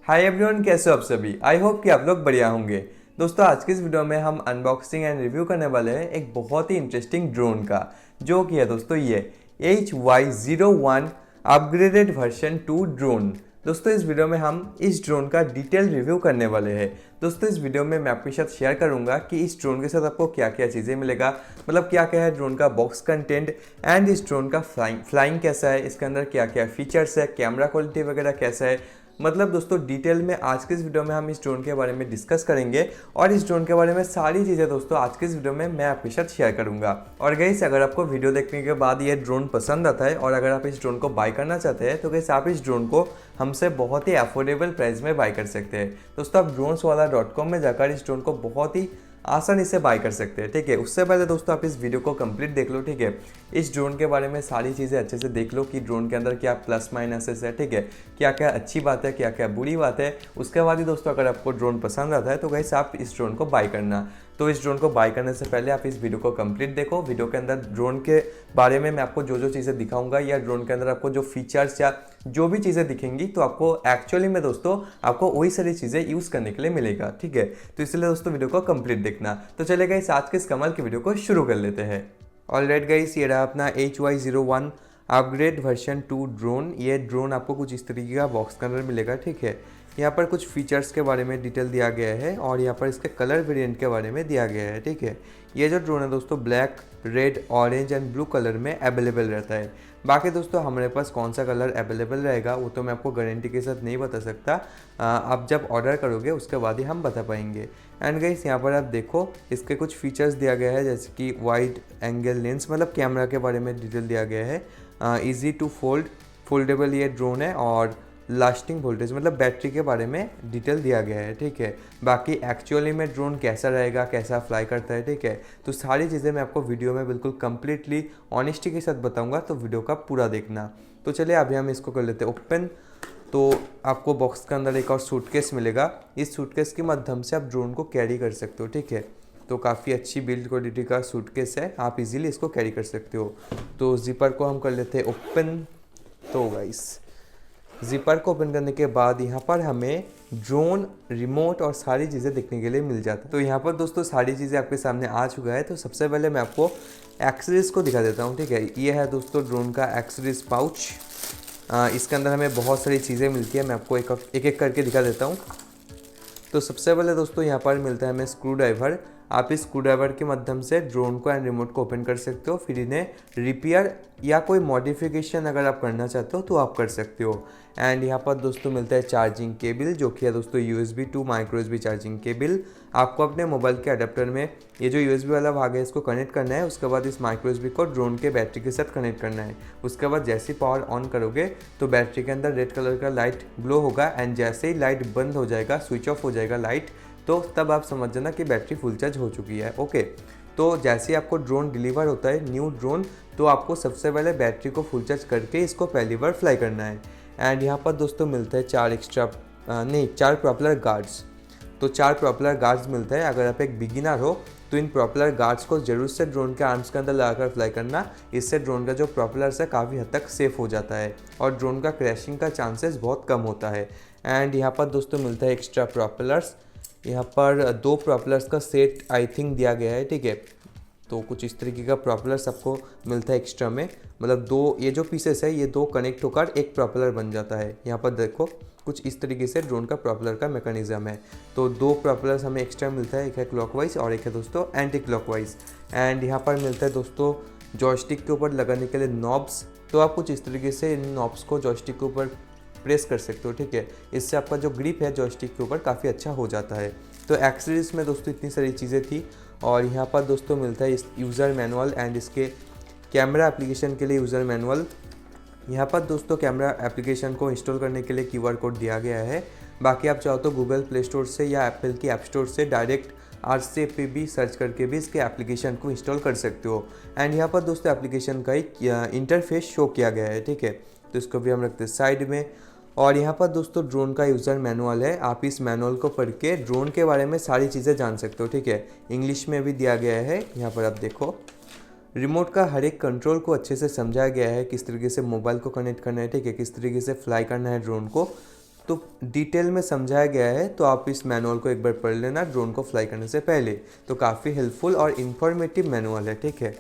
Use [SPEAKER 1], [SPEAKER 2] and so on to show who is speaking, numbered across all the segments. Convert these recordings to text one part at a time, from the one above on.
[SPEAKER 1] Hi everyone, कैसे हो आप सभी। आई होप कि आप लोग बढ़िया होंगे। दोस्तों, आज की इस वीडियो में हम अनबॉक्सिंग एंड रिव्यू करने वाले हैं एक बहुत ही इंटरेस्टिंग ड्रोन का, जो कि है दोस्तों ये HY01 अपग्रेडेड वर्जन 2 ड्रोन। दोस्तों, इस वीडियो में हम इस ड्रोन का डिटेल रिव्यू करने वाले हैं। दोस्तों, इस वीडियो में मैं आपके साथ शेयर करूंगा कि इस ड्रोन के साथ आपको क्या क्या चीज़ें मिलेगा, मतलब क्या क्या है ड्रोन का बॉक्स कंटेंट एंड इस ड्रोन का फ्लाइंग कैसा है, इसके अंदर क्या क्या फीचर्स है, कैमरा क्वालिटी वगैरह कैसा है। मतलब दोस्तों, डिटेल में आज के इस वीडियो में हम इस ड्रोन के बारे में डिस्कस करेंगे और इस ड्रोन के बारे में सारी चीज़ें दोस्तों आज के इस वीडियो में मैं आपके साथ शेयर करूंगा। और गाइस, अगर आपको वीडियो देखने के बाद ये ड्रोन पसंद आता है और अगर आप इस ड्रोन को बाय करना चाहते हैं तो गाइस आप इस ड्रोन को हमसे बहुत ही अफोर्डेबल प्राइस में बाय कर सकते हैं। दोस्तों, आप droneswala.com में जाकर इस ड्रोन को बहुत ही आसानी से बाय कर सकते हैं। ठीक है, उससे पहले दोस्तों आप इस वीडियो को कंप्लीट देख लो। ठीक है, इस ड्रोन के बारे में सारी चीज़ें अच्छे से देख लो कि ड्रोन के अंदर क्या प्लस माइनसेस है। ठीक है, क्या क्या अच्छी बात है, क्या क्या बुरी बात है। उसके बाद ही दोस्तों अगर आपको ड्रोन पसंद आता है तो गाइस आप इस ड्रोन को बाय करना। तो इस ड्रोन को बाय करने से पहले आप इस वीडियो को कंप्लीट देखो। वीडियो के अंदर ड्रोन के बारे में मैं आपको जो जो चीज़ें दिखाऊंगा या ड्रोन के अंदर आपको जो फीचर्स या जो भी चीज़ें दिखेंगी तो आपको एक्चुअली में दोस्तों आपको वही सारी चीज़ें यूज़ करने के लिए मिलेगा। ठीक है, तो इसलिए दोस्तों वीडियो को कंप्लीट देखना। तो चलिए गाइस, आज के इस कमाल की वीडियो को शुरू कर लेते हैं। ऑलराइट गाइस, ये रहा अपना HY01 अपग्रेड वर्जन 2 ड्रोन। ये ड्रोन आपको कुछ इस तरीके का बॉक्स के अंदर मिलेगा। ठीक है, यहाँ पर कुछ फीचर्स के बारे में डिटेल दिया गया है और यहाँ पर इसके कलर वेरिएंट के बारे में दिया गया है। ठीक है, ये जो ड्रोन है दोस्तों black, red, orange and blue colour में अवेलेबल रहता है। बाकी दोस्तों हमारे पास कौन सा कलर अवेलेबल रहेगा वो तो मैं आपको गारंटी के साथ नहीं बता सकता। आप जब ऑर्डर करोगे उसके बाद ही हम बता पाएंगे। एंड गाइस, यहाँ पर आप देखो इसके कुछ फीचर्स दिया गया है, जैसे कि वाइड एंगल लेंस, मतलब कैमरा के बारे में डिटेल दिया गया है। ईजी टू फोल्डेबल ये ड्रोन है और लास्टिंग वोल्टेज, मतलब बैटरी के बारे में डिटेल दिया गया है। ठीक है, बाकी एक्चुअली में ड्रोन कैसा रहेगा, कैसा फ्लाई करता है, ठीक है, तो सारी चीज़ें मैं आपको वीडियो में बिल्कुल कंप्लीटली ऑनेस्टी के साथ बताऊंगा, तो वीडियो का पूरा देखना। तो चलिए अभी हम इसको कर लेते हैं ओपन। तो आपको बॉक्स के अंदर एक और सूटकेस मिलेगा। इस सूटकेस के माध्यम से आप ड्रोन को कैरी कर सकते हो। ठीक है, तो काफ़ी अच्छी बिल्ड क्वालिटी का सूटकेस है, आप इजीली इसको कैरी कर सकते हो। तो जिपर को हम कर लेते हैं ओपन। तो गाइस, जिपर को ओपन करने के बाद यहाँ पर हमें ड्रोन रिमोट और सारी चीज़ें देखने के लिए मिल जाती है। तो यहाँ पर दोस्तों सारी चीज़ें आपके सामने आ चुका है। तो सबसे पहले मैं आपको एक्सेसरीज को दिखा देता हूँ। ठीक है, ये है दोस्तों ड्रोन का एक्सेसरीज पाउच। इसके अंदर हमें बहुत सारी चीज़ें मिलती है, मैं आपको एक एक करके दिखा देता हूँ। तो सबसे पहले दोस्तों यहाँ पर मिलता है हमें स्क्रू ड्राइवर। आप इस स्क्रू ड्राइवर के माध्यम से ड्रोन को एंड रिमोट को ओपन कर सकते हो, फिर इन्हें रिपेयर या कोई मॉडिफिकेशन अगर आप करना चाहते हो तो आप कर सकते हो। एंड यहाँ पर दोस्तों मिलता है चार्जिंग केबल, जो कि है दोस्तों USB to micro USB charging cable. आपको अपने मोबाइल के अडेप्टर में ये जो USB वाला भाग है इसको कनेक्ट करना है। उसके बाद इस माइक्रो USB को ड्रोन के बैटरी के साथ कनेक्ट करना है। उसके बाद जैसे ही पावर ऑन करोगे तो बैटरी के अंदर रेड कलर का लाइट ग्लो होगा एंड जैसे ही लाइट बंद हो जाएगा, स्विच ऑफ हो जाएगा लाइट, तो तब आप समझ जाना कि बैटरी फुल चार्ज हो चुकी है। ओके, तो जैसे ही आपको ड्रोन डिलीवर होता है न्यू ड्रोन, तो आपको सबसे पहले बैटरी को फुल चार्ज करके इसको पहली बार फ्लाई करना है। एंड यहाँ पर दोस्तों मिलता है चार प्रॉपेलर गार्ड्स। तो 4 प्रॉपेलर गार्ड्स मिलता है। अगर आप एक बिगिनर हो तो इन प्रॉपेलर गार्ड्स को जरूर से ड्रोन के आर्म्स के अंदर लगाकर फ्लाई करना। इससे ड्रोन का जो प्रॉपेलर्स है काफ़ी हद तक सेफ हो जाता है और ड्रोन का क्रैशिंग का चांसेस बहुत कम होता है। एंड यहाँ पर दोस्तों मिलता है एक्स्ट्रा प्रॉपेलर्स। यहाँ पर 2 प्रॉपेलर्स का सेट आई थिंक दिया गया है। ठीक है, तो कुछ इस तरीके का प्रॉपेलर्स आपको मिलता है एक्स्ट्रा में, मतलब 2 ये जो पीसेस है ये 2 कनेक्ट होकर एक प्रॉपेलर बन जाता है। यहाँ पर देखो कुछ इस तरीके से ड्रोन का प्रॉपेलर का मैकेनिज्म है। तो 2 प्रॉपेलर्स हमें एक्स्ट्रा मिलता है, एक है क्लॉकवाइज और एक है दोस्तों एंटी क्लॉकवाइज। एंड यहाँ पर मिलता है दोस्तों जॉयस्टिक के ऊपर लगाने के लिए नॉब्स। तो आप कुछ इस तरीके से इन नॉब्स को जॉयस्टिक के ऊपर प्रेस कर सकते हो। ठीक है, इससे आपका जो ग्रिप है जॉयस्टिक के ऊपर काफ़ी अच्छा हो जाता है। तो एक्सेसरीज में दोस्तों इतनी सारी चीज़ें थी। और यहाँ पर दोस्तों मिलता है इस यूज़र मैनुअल एंड इसके कैमरा एप्लीकेशन के लिए यूज़र मैनुअल। यहाँ पर दोस्तों कैमरा एप्लीकेशन को इंस्टॉल करने के लिए QR कोड दिया गया है। बाकी आप चाहो तो गूगल प्ले स्टोर से या एप्पल की ऐप स्टोर से डायरेक्ट RCAP भी सर्च करके भी इसके एप्लीकेशन को इंस्टॉल कर सकते हो। एंड यहाँ पर दोस्तों एप्लीकेशन का एक इंटरफेस शो किया गया है। ठीक है, तो इसको भी हम रखते हैं साइड में। और यहाँ पर दोस्तों ड्रोन का यूज़र मैनुअल है। आप इस मैनुअल को पढ़ के ड्रोन के बारे में सारी चीज़ें जान सकते हो। ठीक है, इंग्लिश में भी दिया गया है। यहाँ पर आप देखो रिमोट का हर एक कंट्रोल को अच्छे से समझाया गया है, किस तरीके से मोबाइल को कनेक्ट करना है। ठीक है, किस तरीके से फ्लाई करना है ड्रोन को। तो डिटेल में समझाया गया है, तो आप इस मैनुअल को एक बार पढ़ लेना ड्रोन को फ्लाई करने से पहले। तो काफ़ी हेल्पफुल और इन्फॉर्मेटिव मैनुअल है, ठीक है।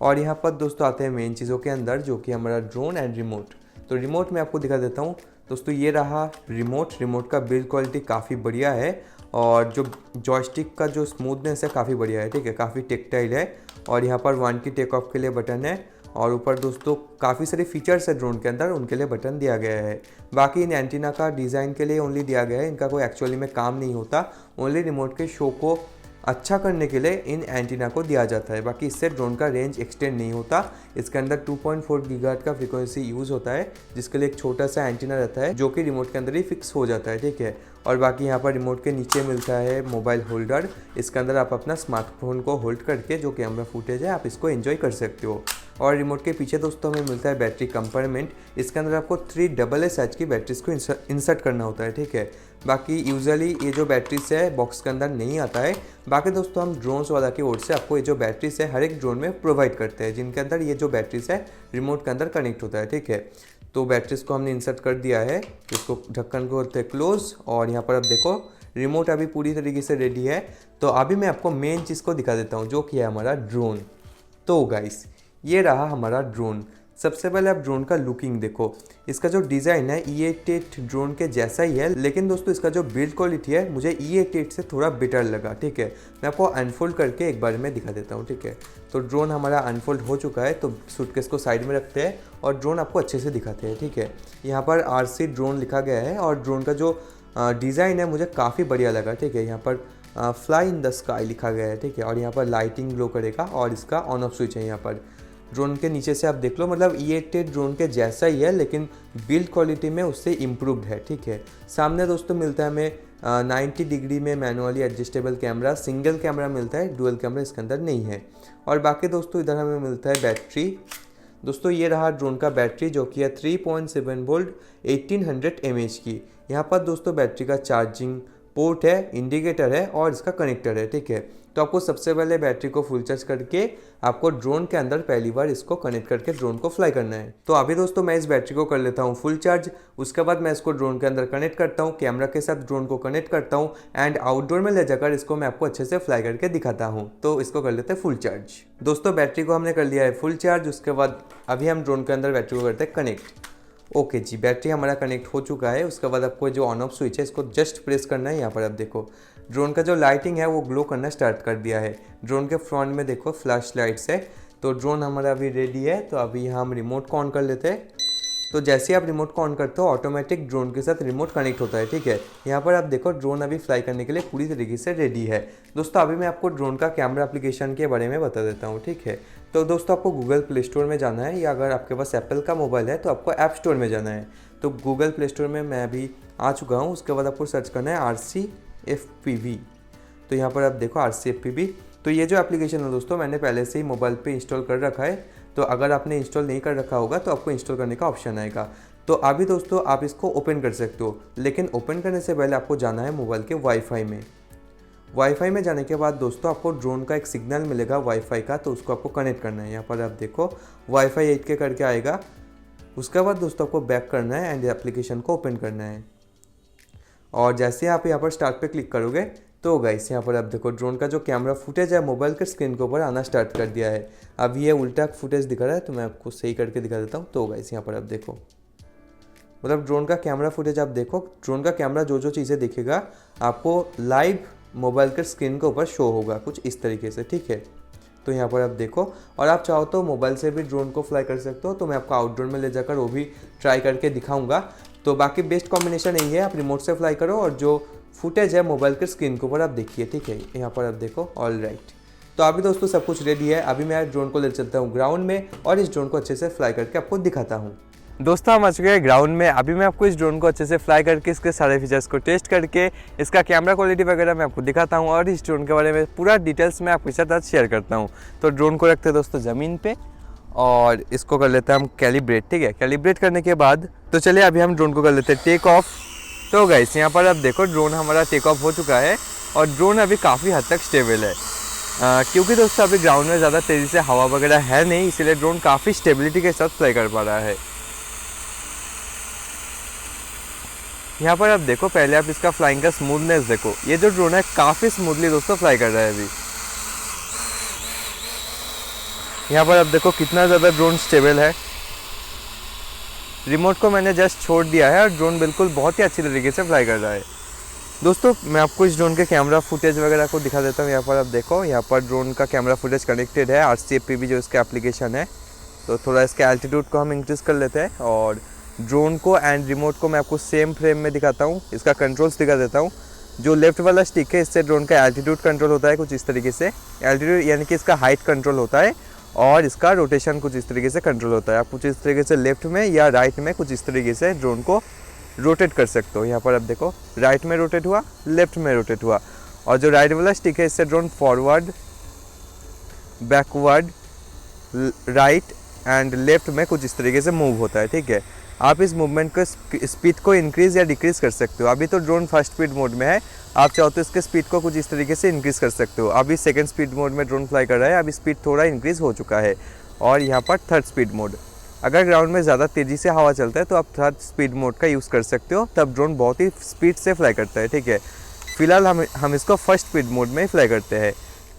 [SPEAKER 1] और यहाँ पर दोस्तों आते हैं मेन चीज़ों के अंदर, जो कि हमारा ड्रोन एंड रिमोट। तो रिमोट मैं आपको दिखा देता हूँ दोस्तों। ये रहा रिमोट का बिल्ड क्वालिटी काफ़ी बढ़िया है, और जो जॉयस्टिक का जो स्मूथनेस है काफ़ी बढ़िया है, ठीक है, काफ़ी टेक्टाइल है। और यहाँ पर 1 की टेक ऑफ के लिए बटन है, और ऊपर दोस्तों काफ़ी सारे फीचर्स है ड्रोन के अंदर, उनके लिए बटन दिया गया है। बाकी इन एंटीना का डिज़ाइन के लिए ओनली दिया गया है, इनका कोई एक्चुअली में काम नहीं होता, ओनली रिमोट के शो को अच्छा करने के लिए इन एंटीना को दिया जाता है। बाकी इससे ड्रोन का रेंज एक्सटेंड नहीं होता। इसके अंदर 2.4 गीगाहर्ट्ज़ का फ्रीक्वेंसी यूज़ होता है, जिसके लिए एक छोटा सा एंटीना रहता है जो कि रिमोट के अंदर ही फिक्स हो जाता है, ठीक है। और बाकी यहाँ पर रिमोट के नीचे मिलता है मोबाइल होल्डर। इसके अंदर आप अपना स्मार्टफोन को होल्ड करके जो कैमरा फुटेज है आप इसको एंजॉय कर सकते हो। और रिमोट के पीछे दोस्तों हमें मिलता है बैटरी कंपार्टमेंट। इसके अंदर आपको 3 AA की बैटरीज को इंसर्ट करना होता है, ठीक है। बाकी यूजुअली ये जो बैटरीज है बॉक्स के अंदर नहीं आता है। बाकी दोस्तों हम ड्रोन्स वाला की ओर से आपको ये जो बैटरीज है हर एक ड्रोन में प्रोवाइड करते हैं, जिनके अंदर ये जो बैटरीज है रिमोट के अंदर कनेक्ट होता है, ठीक है। तो बैटरीज को हमने इंसर्ट कर दिया है, इसको ढक्कन को करते हैं क्लोज। और यहाँ पर अब देखो रिमोट अभी पूरी तरीके से रेडी है। तो अभी मैं आपको मेन चीज़ को दिखा देता हूँ, जो कि है हमारा ड्रोन। तो गाइस ये रहा हमारा ड्रोन। सबसे पहले आप ड्रोन का लुकिंग देखो। इसका जो डिज़ाइन है E88 ड्रोन के जैसा ही है, लेकिन दोस्तों इसका जो बिल्ड क्वालिटी है मुझे E88 से थोड़ा बेटर लगा, ठीक है। मैं आपको अनफोल्ड करके एक बार में दिखा देता हूँ, ठीक है। तो ड्रोन हमारा अनफोल्ड हो चुका है, तो सूटकेस को साइड में रखते हैं और ड्रोन आपको अच्छे से दिखाते हैं, ठीक है। यहाँ पर RC ड्रोन लिखा गया है, और ड्रोन का जो डिज़ाइन है मुझे काफ़ी बढ़िया लगा, ठीक है। यहाँ पर फ्लाई इन द स्काई लिखा गया है, ठीक है। और यहाँ पर लाइटिंग ग्लो करेगा, और इसका ऑन ऑफ स्विच है यहाँ पर। ड्रोन के नीचे से आप देख लो, मतलब E88 ड्रोन के जैसा ही है, लेकिन बिल्ड क्वालिटी में उससे इम्प्रूव्ड है, ठीक है। सामने दोस्तों मिलता है हमें 90 डिग्री में manually adjustable camera, single camera मिलता है, डुअल कैमरा इसके अंदर नहीं है। और बाकी दोस्तों इधर हमें मिलता है बैटरी। दोस्तों ये रहा ड्रोन का बैटरी, जो कि है 3.7 वोल्ट 1800 mAh की। यहाँ पर दोस्तों बैटरी का चार्जिंग पोर्ट है, इंडिकेटर है, और इसका कनेक्टर है, ठीक है। तो आपको सबसे पहले बैटरी को फुल चार्ज करके आपको ड्रोन के अंदर पहली बार इसको कनेक्ट करके ड्रोन को फ्लाई करना है। तो अभी दोस्तों मैं इस बैटरी को कर लेता हूँ फुल चार्ज। उसके बाद मैं इसको ड्रोन के अंदर कनेक्ट करता हूँ, कैमरा के साथ ड्रोन को कनेक्ट करता हूँ, एंड आउटडोर में ले जाकर इसको मैं आपको अच्छे से फ्लाई करके दिखाता हूँ। तो इसको कर लेते हैं फुल चार्ज। दोस्तों बैटरी को हमने कर लिया है फुल चार्ज। उसके बाद अभी हम ड्रोन के अंदर बैटरी को करते हैं कनेक्ट। ओके जी, बैटरी हमारा कनेक्ट हो चुका है। उसके बाद आपको जो ऑन ऑफ स्विच है इसको जस्ट प्रेस करना है। यहाँ पर आप देखो ड्रोन का जो लाइटिंग है वो ग्लो करना स्टार्ट कर दिया है। ड्रोन के फ्रंट में देखो फ्लैश लाइट्स है। तो ड्रोन हमारा अभी रेडी है। तो अभी यहाँ हम रिमोट को ऑन कर लेते हैं। तो जैसे आप रिमोट को ऑन करते हो ऑटोमेटिक ड्रोन के साथ रिमोट कनेक्ट होता है, ठीक है। यहाँ पर आप देखो ड्रोन अभी फ्लाई करने के लिए पूरी तरीके से रेडी है। दोस्तों अभी मैं आपको ड्रोन का कैमरा एप्लीकेशन के बारे में बता देता हूँ, ठीक है। तो दोस्तों आपको गूगल प्ले स्टोर में जाना है, या अगर आपके पास एप्पल का मोबाइल है तो आपको ऐप स्टोर में जाना है। तो गूगल प्ले स्टोर में मैं अभी आ चुका हूँ। उसके बाद आपको सर्च करना है RCFPV। तो यहाँ पर आप देखो RCFPV। तो ये जो एप्लीकेशन है दोस्तों मैंने पहले से ही मोबाइल पे इंस्टॉल कर रखा है। तो अगर आपने इंस्टॉल नहीं कर रखा होगा तो आपको इंस्टॉल करने का ऑप्शन आएगा। तो अभी दोस्तों आप इसको ओपन कर सकते हो, लेकिन ओपन करने से पहले आपको जाना है मोबाइल के वाईफाई में। वाईफाई में जाने के बाद दोस्तों आपको ड्रोन का एक सिग्नल मिलेगा वाईफाई का, तो उसको आपको कनेक्ट करना है। यहाँ पर आप देखो वाईफाई 8 के करके आएगा। उसके बाद दोस्तों आपको बैक करना है एंड एप्लीकेशन को ओपन करना है। और जैसे आप यहाँ पर स्टार्ट पे क्लिक करोगे तो गाइस यहाँ पर आप देखो ड्रोन का जो कैमरा फुटेज है मोबाइल के स्क्रीन के ऊपर आना स्टार्ट कर दिया है। अब ये उल्टा फुटेज दिखा रहा है, तो मैं आपको सही करके दिखा देता हूँ। तो गाइस यहाँ पर आप देखो, मतलब ड्रोन का कैमरा फुटेज आप देखो, ड्रोन का कैमरा जो जो चीज़ें दिखेगा आपको लाइव मोबाइल के स्क्रीन के ऊपर शो होगा कुछ इस तरीके से, ठीक है। तो यहाँ पर आप देखो, और आप चाहो तो मोबाइल से भी ड्रोन को फ्लाई कर सकते हो। तो मैं आपको आउटडोर में ले जाकर वो भी ट्राई करके दिखाऊंगा। तो बाकी बेस्ट कॉम्बिनेशन यही है, आप रिमोट से फ्लाई करो और जो फुटेज है मोबाइल के स्क्रीन के ऊपर आप देखिए, ठीक है। यहाँ पर आप देखो, ऑल राइट। तो अभी दोस्तों सब कुछ रेडी है। अभी मैं ड्रोन को ले चलता हूँ ग्राउंड में और इस ड्रोन को अच्छे से फ्लाई करके आपको दिखाता हूँ। दोस्तों हम आ चुके हैं ग्राउंड में। अभी मैं आपको इस ड्रोन को अच्छे से फ्लाई करके इसके सारे फीचर्स को टेस्ट करके इसका कैमरा क्वालिटी वगैरह मैं आपको दिखाता हूँ, और इस ड्रोन के बारे में पूरा डिटेल्स मैं आपके साथ आज शेयर करता हूँ। तो ड्रोन को रखते हैं दोस्तों ज़मीन पे और इसको कर लेते हैं हम कैलिब्रेट, ठीक है। कैलिब्रेट करने के बाद तो चलिए अभी हम ड्रोन को कर लेते हैं टेक ऑफ। तो गाइस यहाँ पर आप देखो ड्रोन हमारा टेक ऑफ हो चुका है और ड्रोन अभी काफ़ी हद तक स्टेबल है, क्योंकि दोस्तों अभी ग्राउंड में ज़्यादा तेज़ी से हवा वगैरह है नहीं, इसीलिए ड्रोन काफ़ी स्टेबिलिटी के साथ फ्लाई कर पा रहा है। यहाँ पर आप देखो, पहले आप इसका फ्लाइंग का स्मूथनेस देखो। ये जो ड्रोन है काफ़ी स्मूथली दोस्तों फ्लाई कर रहा है अभी। यहाँ पर आप देखो कितना ज़्यादा ड्रोन स्टेबल है। रिमोट को मैंने जस्ट छोड़ दिया है और ड्रोन बिल्कुल बहुत ही अच्छी तरीके से फ्लाई कर रहा है। दोस्तों मैं आपको इस ड्रोन के कैमरा फुटेज वगैरह को दिखा देता हूँ। यहाँ पर आप देखो, यहाँ पर ड्रोन का कैमरा फुटेज कनेक्टेड है RCFP जो इसका एप्लीकेशन है। तो थोड़ा इसका एल्टीट्यूड को हम इंक्रीज़ कर लेते हैं और ड्रोन को एंड रिमोट को मैं आपको सेम फ्रेम में दिखाता हूँ। इसका कंट्रोल्स दिखा देता हूँ। जो लेफ्ट वाला स्टिक है, इससे ड्रोन का एल्टीट्यूड कंट्रोल होता है कुछ इस तरीके से। एल्टीट्यूड यानी कि इसका हाइट कंट्रोल होता है और इसका रोटेशन कुछ इस तरीके से कंट्रोल होता है। आप कुछ इस तरीके से लेफ्ट में या राइट में कुछ इस तरीके से ड्रोन को रोटेट कर सकते हो। यहाँ पर आप देखो, राइट में रोटेट हुआ, लेफ्ट में रोटेट हुआ। और जो राइट वाला स्टिक है, इससे drone forward, backward, right and left में कुछ इस तरीके से मूव होता है। ठीक है, आप इस मूवमेंट को स्पीड को इंक्रीज़ या डिक्रीज़ कर सकते हो। अभी तो ड्रोन फर्स्ट स्पीड मोड में है, आप चाहो तो इसके स्पीड को कुछ इस तरीके से इंक्रीज़ कर सकते हो। अभी सेकंड स्पीड मोड में ड्रोन फ्लाई कर रहा है, अभी स्पीड थोड़ा इंक्रीज़ हो चुका है। और यहाँ पर थर्ड स्पीड मोड, अगर ग्राउंड में ज़्यादा तेज़ी से हवा चलता है तो आप थर्ड स्पीड मोड का यूज़ कर सकते हो, तब ड्रोन बहुत ही स्पीड से फ्लाई करता है। ठीक है, फिलहाल हम इसको फर्स्ट स्पीड मोड में ही फ्लाई करते हैं।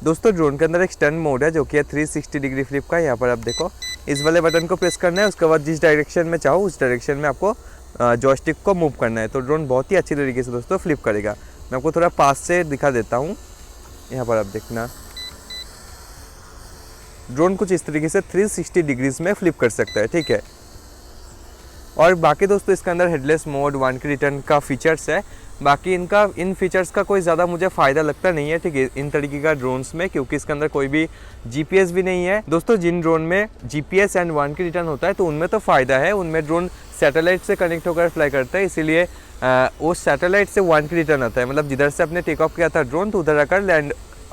[SPEAKER 1] दोस्तों ड्रोन के अंदर एक स्टन मोड है जो कि है 360 डिग्री फ्लिप का। यहाँ पर आप देखो, इस वाले बटन को प्रेस करना है, उसके बाद जिस डायरेक्शन में चाहो उस डायरेक्शन में आपको जॉयस्टिक को मूव करना है। तो ड्रोन बहुत ही अच्छी तरीके से दोस्तों फ्लिप करेगा। मैं आपको थोड़ा पास से दिखा देता हूँ। यहाँ पर आप देखना, ड्रोन कुछ इस तरीके से 360 डिग्रीज में फ्लिप कर सकता है। ठीक है, और बाकी दोस्तों इसके अंदर हेडलेस मोड, 1K रिटर्न का फीचर्स है। बाकी इन फीचर्स का कोई ज़्यादा मुझे फ़ायदा लगता नहीं है, ठीक है, इन तरीके का ड्रोन्स में, क्योंकि इसके अंदर कोई भी GPS भी नहीं है। दोस्तों जिन ड्रोन में GPS एंड 1K रिटर्न होता है तो उनमें तो फ़ायदा है, उनमें ड्रोन सैटेलाइट से कनेक्ट होकर फ्लाई करता है, इसीलिए वो सैटेलाइट से 1K रिटर्न आता है। मतलब जिधर से आपने टेक ऑफ किया था ड्रोन, तो उधर आकर लैंड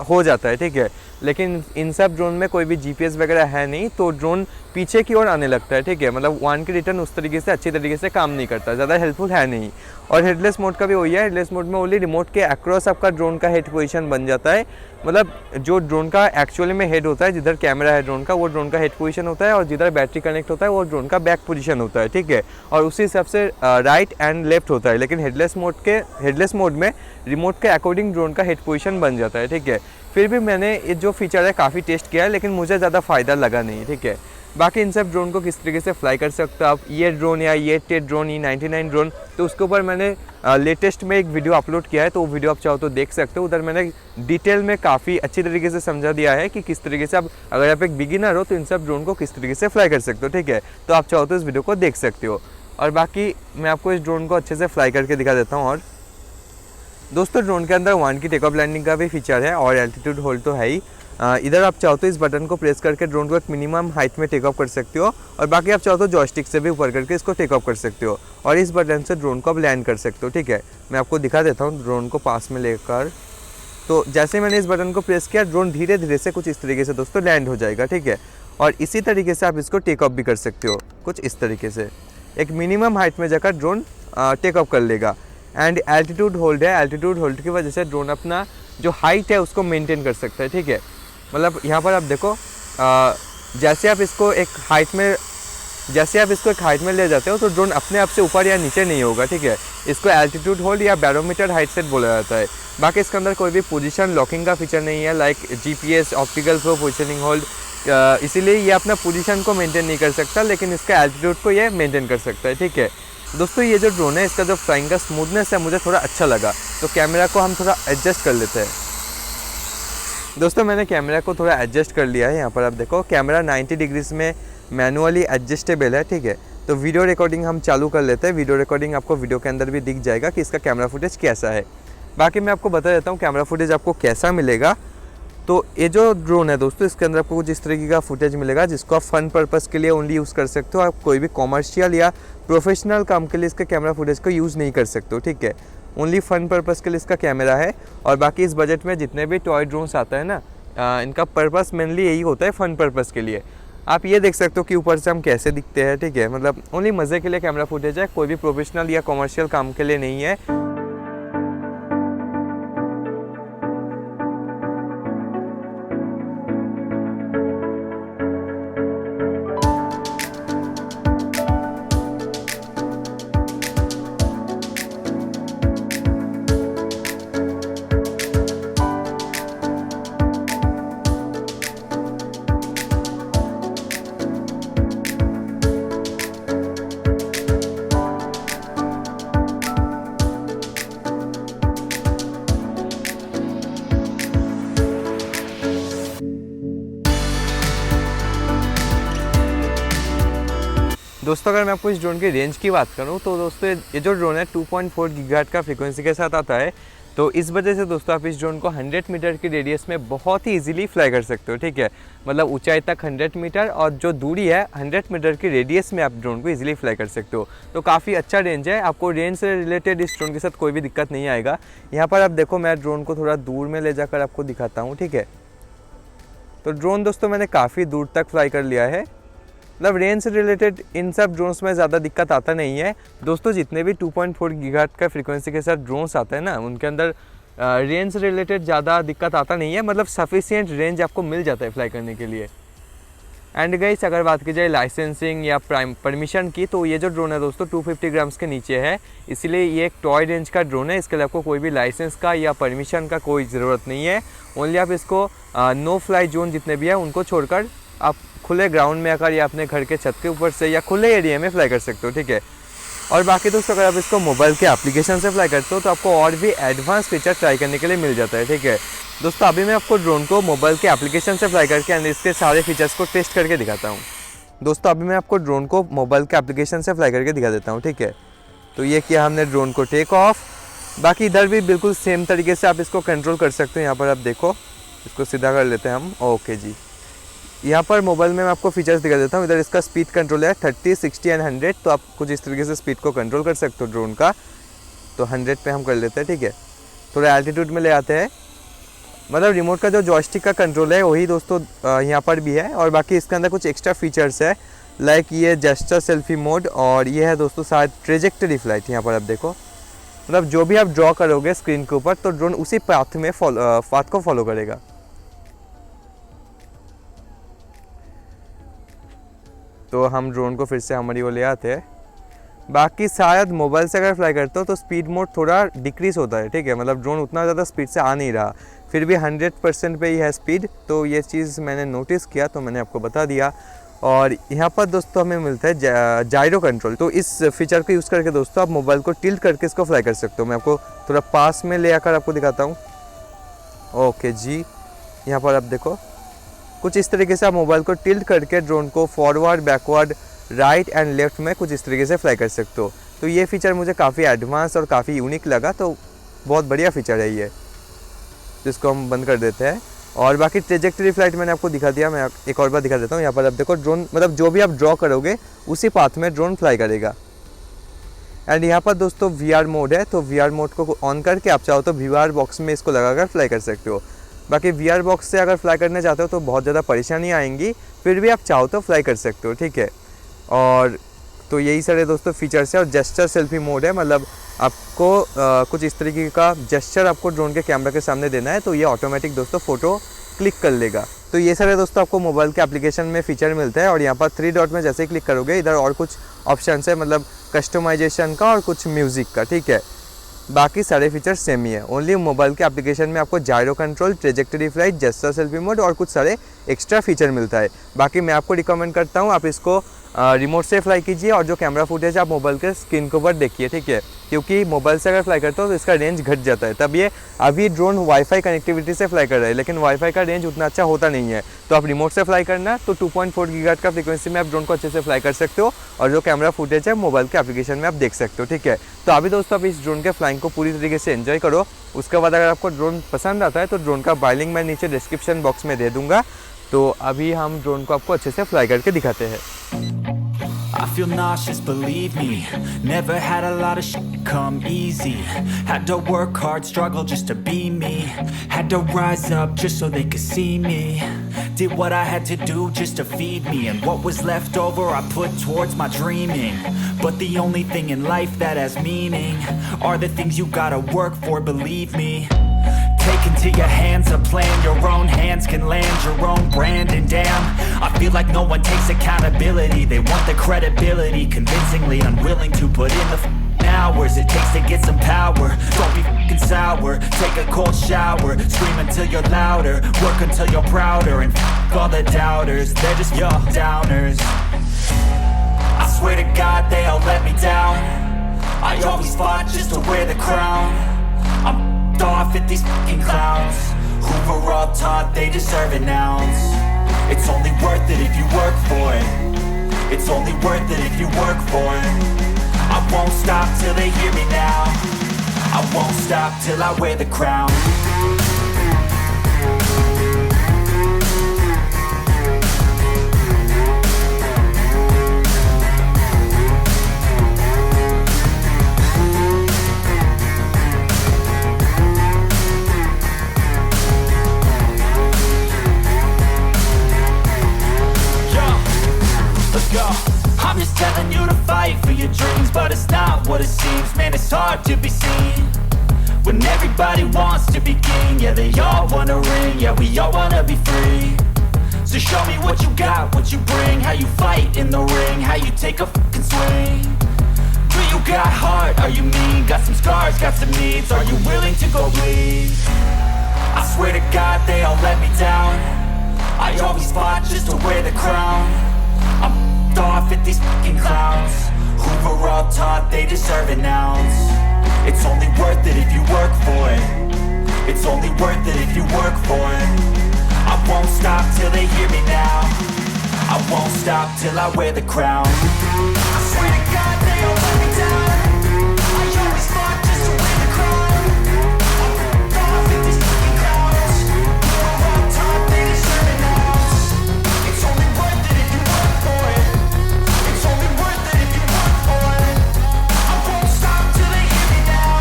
[SPEAKER 1] हो जाता है। ठीक है, लेकिन इन सब ड्रोन में कोई भी GPS वगैरह है नहीं, तो ड्रोन पीछे की ओर आने लगता है। ठीक है, मतलब 1K रिटर्न उस तरीके से अच्छी तरीके से काम नहीं करता, ज़्यादा हेल्पफुल है नहीं। और हेडलेस मोड का भी वही है, हेडलेस मोड में ओनली रिमोट के अक्रॉस आपका ड्रोन का हेड पोजीशन बन जाता है। मतलब जो ड्रोन का एक्चुअली में हेड होता है, जिधर कैमरा है ड्रोन का, वो ड्रोन का हेड पोजीशन होता है, और जिधर बैटरी कनेक्ट होता है वो ड्रोन का बैक पोजीशन होता है। ठीक है, और उसी हिसाब से राइट एंड लेफ्ट होता है। लेकिन हेडलेस मोड में रिमोट के अकॉर्डिंग ड्रोन का हेड पोजीशन बन जाता है। ठीक है, फिर भी मैंने ये जो फीचर है काफ़ी टेस्ट किया है, लेकिन मुझे ज़्यादा फ़ायदा लगा नहीं। ठीक है, बाकी इन सब ड्रोन को किस तरीके से फ्लाई कर सकते हो आप, ये ड्रोन या ये टेट ड्रोन, ये 99 ड्रोन, तो उसके ऊपर मैंने लेटेस्ट में एक वीडियो अपलोड किया है, तो वो वीडियो आप चाहो तो देख सकते हो। उधर मैंने डिटेल में काफ़ी अच्छी तरीके से समझा दिया है कि किस तरीके से आप, अगर आप एक बिगिनर हो तो इन सब ड्रोन को किस तरीके से फ्लाई कर सकते हो। ठीक है, तो आप चाहो तो इस वीडियो को देख सकते हो। और बाकी मैं आपको इस ड्रोन को अच्छे से फ्लाई करके दिखा देता हूँ। और दोस्तों ड्रोन के अंदर 1K टेक ऑफ लैंडिंग का भी फीचर है और एल्टीट्यूड होल्ड तो है ही। इधर आप चाहो तो इस बटन को प्रेस करके ड्रोन को एक मिनिमम हाइट में टेक ऑफ कर सकते हो, और बाकी आप चाहो तो जॉयस्टिक से भी ऊपर करके इसको टेक ऑफ कर सकते हो, और इस बटन से ड्रोन को आप लैंड कर सकते हो। ठीक है, मैं आपको दिखा देता हूँ ड्रोन को पास में लेकर। तो जैसे मैंने इस बटन को प्रेस किया, ड्रोन धीरे धीरे से कुछ इस तरीके से दोस्तों लैंड हो जाएगा। ठीक है, और इसी तरीके से आप इसको टेक ऑफ भी कर सकते हो, कुछ इस तरीके से एक मिनिमम हाइट में जाकर ड्रोन टेक ऑफ कर लेगा। एंड एल्टीट्यूड होल्ड है, एल्टीट्यूड होल्ड की वजह से ड्रोन अपना जो हाइट है उसको मेंटेन कर सकता है। ठीक है, मतलब यहाँ पर आप देखो, जैसे आप इसको एक हाइट में ले जाते हो तो ड्रोन अपने आप से ऊपर या नीचे नहीं होगा। ठीक है, इसको एल्टीट्यूड होल्ड या बैरोमीटर हाइट सेट बोला जाता है। बाकी इसके अंदर कोई भी पोजीशन लॉकिंग का फीचर नहीं है, like GPS, optical flow, positioning hold, इसीलिए ये अपना पोजीशन को मेंटेन नहीं कर सकता, लेकिन इसका एल्टीट्यूड को ये मेंटेन कर सकता है। ठीक है दोस्तों, ये जो ड्रोन है इसका जो फ्लाइंग का स्मूथनेस है मुझे थोड़ा अच्छा लगा, तो कैमरा को हम थोड़ा एडजस्ट कर लेते हैं। दोस्तों मैंने कैमरा को थोड़ा एडजस्ट कर लिया है। यहाँ पर आप देखो कैमरा 90 डिग्रीज में मैनुअली एडजस्टेबल है। ठीक है, तो वीडियो रिकॉर्डिंग हम चालू कर लेते हैं। वीडियो रिकॉर्डिंग आपको वीडियो के अंदर भी दिख जाएगा कि इसका कैमरा फुटेज कैसा है। बाकी मैं आपको बता देता हूँ कैमरा फुटेज आपको कैसा मिलेगा। तो ये जो ड्रोन है दोस्तों, इसके अंदर आपको कुछ इस तरीके का फुटेज मिलेगा जिसको आप फन पर्पस के लिए ओनली यूज़ कर सकते हो। आप कोई भी कॉमर्शियल या प्रोफेशनल काम के लिए इसके कैमरा फुटेज को यूज़ नहीं कर सकते हो। ठीक है, ओनली फन पर्पस के लिए इसका कैमरा है। और बाकी इस बजट में जितने भी टॉय ड्रोन्स आता है ना, इनका पर्पस मेनली यही होता है, फन पर्पस के लिए। आप ये देख सकते हो कि ऊपर से हम कैसे दिखते हैं। ठीक है, मतलब ओनली मज़े के लिए कैमरा फुटेज है, कोई भी प्रोफेशनल या कॉमर्शियल काम के लिए नहीं है। दोस्तों अगर मैं आपको इस ड्रोन की रेंज की बात करूं तो दोस्तों ये जो ड्रोन है 2.4 गीगाहर्ट्ज़ का फ्रीक्वेंसी के साथ आता है। तो इस वजह से दोस्तों आप इस ड्रोन को 100 मीटर की रेडियस में बहुत ही इजीली फ्लाई कर सकते हो, ठीक है। मतलब ऊंचाई तक 100 मीटर और जो दूरी है 100 मीटर की रेडियस में आप ड्रोन को इजीली फ्लाई कर सकते हो। तो काफ़ी अच्छा रेंज है, आपको रेंज से रिलेटेड इस ड्रोन के साथ कोई भी दिक्कत नहीं आएगा। यहाँ पर आप देखो मैं ड्रोन को थोड़ा दूर में ले जाकर आपको दिखाता हूँ, ठीक है। तो ड्रोन दोस्तों मैंने काफ़ी दूर तक फ्लाई कर लिया है। मतलब रेंज से रिलेटेड इन सब ड्रोन्स में ज़्यादा दिक्कत आता नहीं है दोस्तों। जितने भी 2.4 गीगाहर्ट्ज़ का फ्रीक्वेंसी के साथ ड्रोन्स आते हैं ना, उनके अंदर रेंज से रिलेटेड ज़्यादा दिक्कत आता नहीं है। मतलब सफिशिएंट रेंज आपको मिल जाता है फ्लाई करने के लिए। एंड गाइस अगर बात की जाए लाइसेंसिंग या परमिशन की, तो ये जो ड्रोन है दोस्तों 250 ग्राम्स के नीचे है, इसीलिए ये एक टॉय रेंज का ड्रोन है। इसके लिए आपको कोई भी लाइसेंस का या परमिशन का कोई ज़रूरत नहीं है। ओनली आप इसको नो फ्लाई जोन जितने भी हैं उनको छोड़कर आप खुले ग्राउंड में आकर या अपने घर के छत के ऊपर से या खुले एरिया में फ्लाई कर सकते हो, ठीक है। और बाकी दोस्तों अगर आप इसको मोबाइल के एप्लीकेशन से फ्लाई करते हो तो आपको और भी एडवांस फीचर ट्राई करने के लिए मिल जाता है, ठीक है। दोस्तों अभी मैं आपको ड्रोन को मोबाइल के एप्लीकेशन से फ्लाई करके एंड इसके सारे फीचर्स को टेस्ट करके दिखाता हूँ। दोस्तों अभी मैं आपको ड्रोन को मोबाइल के एप्लीकेशन से फ्लाई करके दिखा देता हूँ, ठीक है। तो ये किया हमने ड्रोन को टेक ऑफ। बाकी इधर भी बिल्कुल सेम तरीके से आप इसको कंट्रोल कर सकते हो। यहाँ पर आप देखो, इसको सीधा कर लेते हैं हम, ओके जी। यहाँ पर मोबाइल में मैं आपको फीचर्स दिखा देता हूँ। इधर इसका स्पीड कंट्रोल है 30, 60 एंड 100। तो आप कुछ इस तरीके से स्पीड को कंट्रोल कर सकते हो ड्रोन का। तो 100 पे हम कर लेते हैं, ठीक है। थोड़ा एल्टीट्यूड में ले आते हैं। मतलब रिमोट का जो जॉयस्टिक का कंट्रोल है वही दोस्तों यहाँ पर भी है। और बाकी इसके अंदर कुछ एक्स्ट्रा फीचर्स है, लाइक ये जेस्चर सेल्फी मोड, और ये है दोस्तों शायद ट्रेजेक्टरी फ्लाइट। यहाँ पर आप देखो, मतलब जो भी आप ड्रॉ करोगे स्क्रीन के ऊपर तो ड्रोन उसी पाथ में पाथ को फॉलो करेगा। तो हम ड्रोन को फिर से हमारी वो ले आते हैं। बाकी शायद मोबाइल से अगर फ्लाई करते हो तो स्पीड मोड थोड़ा डिक्रीज़ होता है, ठीक है। मतलब ड्रोन उतना ज़्यादा स्पीड से आ नहीं रहा, फिर भी 100% पे ही है स्पीड। तो ये चीज़ मैंने नोटिस किया तो मैंने आपको बता दिया। और यहाँ पर दोस्तों हमें मिलता है जायरो कंट्रोल। तो इस फीचर को यूज़ करके दोस्तों आप मोबाइल को टिल्ट करके इसको फ्लाई कर सकते हो। मैं आपको थोड़ा पास में ले आकर आपको दिखाता हूँ, ओके जी। यहाँ पर आप देखो कुछ इस तरीके से आप मोबाइल को टिल्ट करके ड्रोन को forward, backward, right and left में कुछ इस तरीके से फ्लाई कर सकते हो। तो ये फीचर मुझे काफ़ी एडवांस और काफ़ी यूनिक लगा, तो बहुत बढ़िया फीचर है ये। जिसको हम बंद कर देते हैं। और बाकी ट्रेजेक्टरी फ्लाइट मैंने आपको दिखा दिया, मैं एक और बार दिखा देता हूँ। यहाँ पर आप देखो ड्रोन, मतलब जो भी आप ड्रॉ करोगे उसी पाथ में ड्रोन फ्लाई करेगा। एंड यहाँ पर दोस्तों VR मोड है, तो VR मोड को ऑन करके आप चाहो तो VR बॉक्स में इसको लगाकर फ्लाई कर सकते हो। बाकी VR बॉक्स से अगर फ्लाई करने चाहते हो तो बहुत ज़्यादा परेशानी आएंगी, फिर भी आप चाहो तो फ्लाई कर सकते हो, ठीक है। और तो यही सारे दोस्तों फीचर्स है। और जेस्चर सेल्फी मोड है, मतलब आपको कुछ इस तरीके का जेस्चर आपको ड्रोन के कैमरा के सामने देना है तो ये ऑटोमेटिक दोस्तों फ़ोटो क्लिक कर लेगा। तो ये सारे दोस्तों आपको मोबाइल के एप्लीकेशन में फीचर मिलता है। और यहाँ पर 3 डॉट में जैसे ही क्लिक करोगे इधर और कुछ ऑप्शन है, मतलब कस्टमाइजेशन का और कुछ म्यूज़िक का, ठीक है। बाकी सारे फीचर्स सेम ही है। ओनली मोबाइल के एप्लीकेशन में आपको gyro control, trajectory flight, gesture selfie mode और कुछ सारे एक्स्ट्रा फीचर मिलता है। बाकी मैं आपको रिकमेंड करता हूँ आप इसको रिमोट से फ्लाई कीजिए और जो कैमरा फुटेज आप मोबाइल के स्क्रीन के ऊपर देखिए, ठीक है। क्योंकि मोबाइल से अगर फ्लाई करते हो तो इसका रेंज घट जाता है। तब ये अभी ड्रोन वाईफाई कनेक्टिविटी से फ्लाई कर रहा है, लेकिन वाईफाई का रेंज उतना अच्छा होता नहीं है। तो आप रिमोट से फ्लाई करना तो 2.4 गीगाहर्ट्ज़ का फ्रीक्वेंसी में आप ड्रोन को अच्छे से फ्लाई कर सकते हो। और जो कैमरा फुटेज है मोबाइल के एप्लीकेशन में आप देख सकते हो, ठीक है। तो अभी दोस्तों आप इस ड्रोन के फ्लाइंग को पूरी तरीके से एंजॉय करो। उसके बाद अगर आपको ड्रोन पसंद आता है तो ड्रोन का बाय लिंक मैं नीचे डिस्क्रिप्शन बॉक्स में दे दूँगा। तो अभी हम ड्रोन को आपको अच्छे से फ्लाई करके दिखाते हैं।
[SPEAKER 2] I feel nauseous, believe me. Never had a lot of shit come easy. Had to work hard, struggle just to be me. Had to rise up just so they could see me. Did what I had to do just to feed me. And what was left over I put towards my dreaming. But the only thing in life that has meaning are the things you gotta work for, believe me. Take into your hands a plan, your own hands can land your own brand. And damn, I feel like no one takes accountability. They want the credibility, convincingly unwilling to put in the hours it takes to get some power. Don't be f***ing sour, take a cold shower. Scream until you're louder, work until you're prouder. And f*** all the doubters, they're just your downers. I swear to God they all let me down. I always fought just to wear the crown. I'm off at these fucking clowns who were all taught they deserve an ounce. It's only worth it if you work for it. It's only worth it if you work for it. I won't stop till they hear me now. I won't stop till I wear the crown. I'm just telling you to fight for your dreams, but it's not what it seems. Man, it's hard to be seen when everybody wants to be king. Yeah, they all wanna ring, yeah, we all wanna be free. So show me what you got, what you bring, how you fight in the ring, how you take a fucking swing. Do you got heart, are you mean? Got some scars, got some needs, are you willing to go bleed? I swear to God they all let me down. I always fought just to wear the crown. I'm off at these fucking clowns who were all taught they deserve an ounce. It's only worth it if you work for it. It's only worth it if you work for it. I won't stop till they hear me now. I won't stop till I wear the crown. I swear to God they all let me down. I always fought just to wear the crown. I'm off at these fucking clowns who were all taught they deserve an ounce. It's only worth it if you work for it. It's only worth it if you work for it. I won't stop till they hear me now.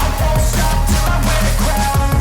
[SPEAKER 2] I won't stop till I wear the crown.